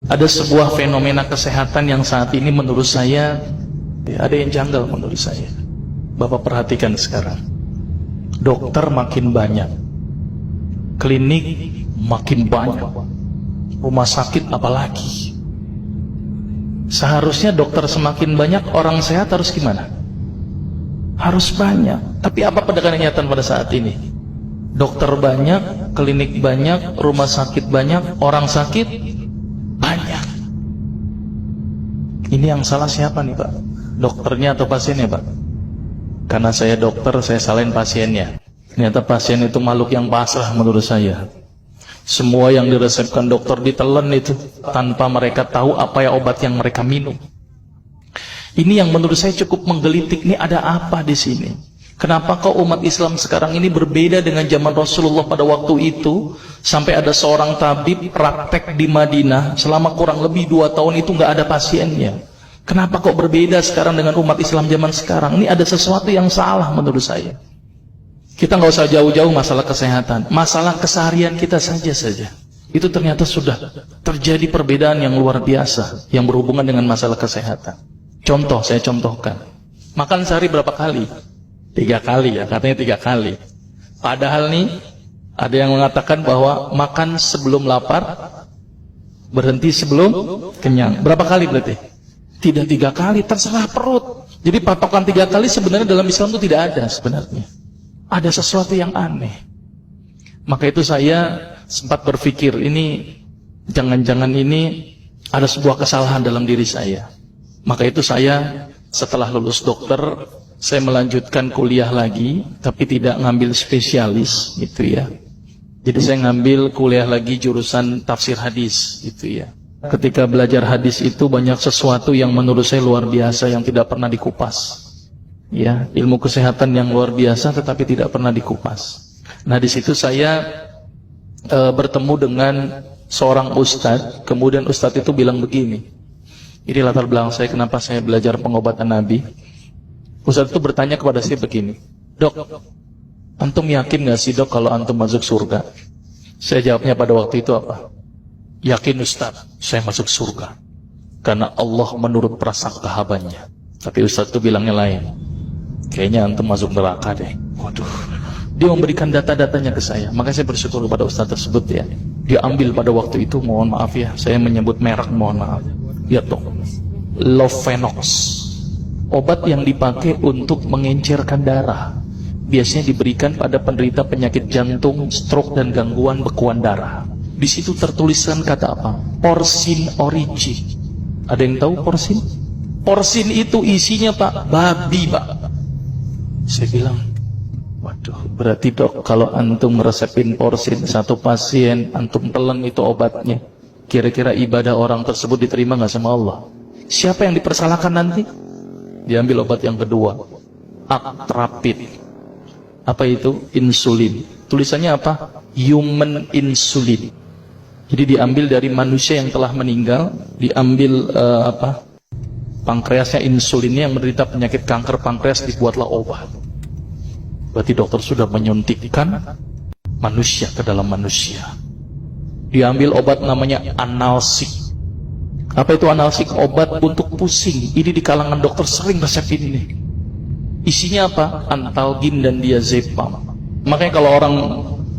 Ada sebuah fenomena kesehatan yang saat ini menurut saya ada yang janggal menurut saya. Bapak perhatikan sekarang, dokter makin banyak, klinik makin banyak, rumah sakit apalagi. Seharusnya dokter semakin banyak, orang sehat harus gimana? Harus banyak. Tapi apa kenyataan pada saat ini? Dokter banyak, klinik banyak, rumah sakit banyak, orang sakit banyak. Ini yang salah siapa nih Pak? Dokternya atau pasiennya Pak? Karena saya dokter, saya salahin pasiennya. Ternyata pasien itu makhluk yang pasrah menurut saya. Semua yang diresepkan dokter ditelan itu tanpa mereka tahu apa ya obat yang mereka minum. Ini yang menurut saya cukup menggelitik. Ini ada apa di sini? Kenapa kok umat Islam sekarang ini berbeda dengan zaman Rasulullah pada waktu itu? Sampai ada seorang tabib praktek di Madinah selama kurang lebih 2 tahun itu nggak ada pasiennya. Kenapa kok berbeda sekarang dengan umat Islam zaman sekarang? Ini ada sesuatu yang salah menurut saya. Kita nggak usah jauh-jauh masalah kesehatan, masalah keseharian kita saja. Itu ternyata sudah terjadi perbedaan yang luar biasa yang berhubungan dengan masalah kesehatan. Contoh, saya contohkan. Makan sehari berapa kali? 3 kali ya, katanya 3 kali. Padahal nih, ada yang mengatakan bahwa makan sebelum lapar, berhenti sebelum kenyang. Berapa kali berarti? Tidak 3 kali, terserah perut. Jadi patokan 3 kali sebenarnya dalam Islam itu tidak ada sebenarnya. Ada sesuatu yang aneh. Maka itu saya sempat berpikir, ini jangan-jangan ini ada sebuah kesalahan dalam diri saya. Maka itu saya setelah lulus dokter, saya melanjutkan kuliah lagi, tapi tidak ngambil spesialis gitu ya. Jadi saya ngambil kuliah lagi jurusan tafsir hadis gitu ya. Ketika belajar hadis itu banyak sesuatu yang menurut saya luar biasa yang tidak pernah dikupas. Ya, ilmu kesehatan yang luar biasa tetapi tidak pernah dikupas. Nah, di situ saya bertemu dengan seorang ustadz, kemudian ustadz itu bilang begini. Ini latar belakang saya kenapa saya belajar pengobatan Nabi. Ustadz itu bertanya kepada saya begini, Dok, antum yakin gak sih dok kalau antum masuk surga? Saya jawabnya pada waktu itu apa? Yakin Ustadz, saya masuk surga karena Allah menurut prasangka hambanya. Tapi Ustadz itu bilangnya lain. Kayaknya antum masuk neraka deh. Waduh. Dia memberikan data-datanya ke saya. Maka saya bersyukur kepada Ustadz tersebut ya. Dia ambil pada waktu itu, mohon maaf ya, saya menyebut merek, mohon maaf. Lihat dok, Lovenox, obat yang dipakai untuk mengencerkan darah. Biasanya diberikan pada penderita penyakit jantung, stroke dan gangguan bekuan darah. Di situ tertuliskan kata apa? Porsin origi. Ada yang tahu porsin? Porsin itu isinya Pak, babi Pak. Saya bilang, waduh, berarti dok kalau antum resepin porsin satu pasien, antum telan itu obatnya. Kira-kira ibadah orang tersebut diterima nggak sama Allah? Siapa yang dipersalahkan nanti? Diambil obat yang kedua, Actrapid. Apa itu? Insulin. Tulisannya apa? Human insulin. Jadi diambil dari manusia yang telah meninggal, diambil pankreasnya, insulinnya, yang menderita penyakit kanker pankreas, dibuatlah obat. Berarti dokter sudah menyuntikkan manusia ke dalam manusia. Diambil obat namanya analsik. Apa itu analsik? Obat untuk pusing. Ini di kalangan dokter sering resepin ini. Isinya apa? Antalgin dan diazepam. Makanya kalau orang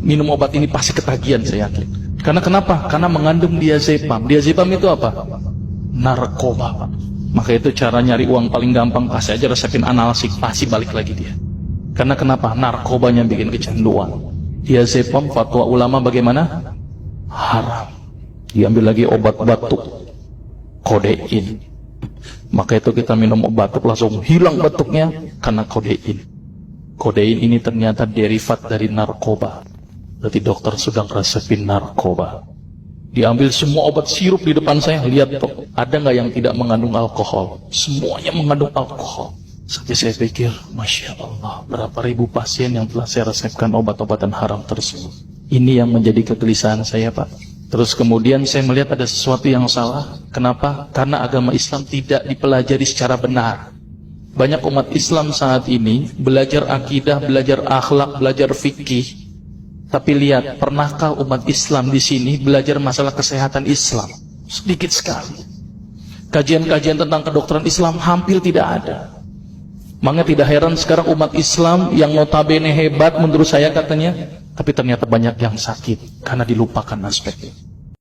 minum obat ini pasti ketagihan, saya yakin. Karena kenapa? Karena mengandung diazepam. Diazepam itu apa? Narkoba. Maka itu cara nyari uang paling gampang, kasih aja resepin analsik, pasti balik lagi dia. Karena kenapa? Narkobanya bikin kecanduan. Diazepam, fatwa ulama bagaimana? Haram. Diambil lagi obat batuk, kodein. Maka itu kita minum obat batuk langsung hilang batuknya karena kodein. Kodein ini ternyata derivat dari narkoba. Berarti dokter sudah resepin narkoba. Diambil semua obat sirup di depan saya, lihat dok, ada nggak yang tidak mengandung alkohol? Semuanya mengandung alkohol. Sampai saya pikir, Masya Allah, berapa ribu pasien yang telah saya resepkan obat-obatan haram tersebut. Ini yang menjadi kegelisahan saya Pak. Terus kemudian saya melihat ada sesuatu yang salah. Kenapa? Karena agama Islam tidak dipelajari secara benar. Banyak umat Islam saat ini belajar akidah, belajar akhlak, belajar fikih. Tapi lihat, pernahkah umat Islam di sini belajar masalah kesehatan Islam? Sedikit sekali. Kajian-kajian tentang kedokteran Islam hampir tidak ada. Makanya tidak heran sekarang umat Islam yang notabene hebat menurut saya katanya, tapi ternyata banyak yang sakit karena dilupakan aspeknya.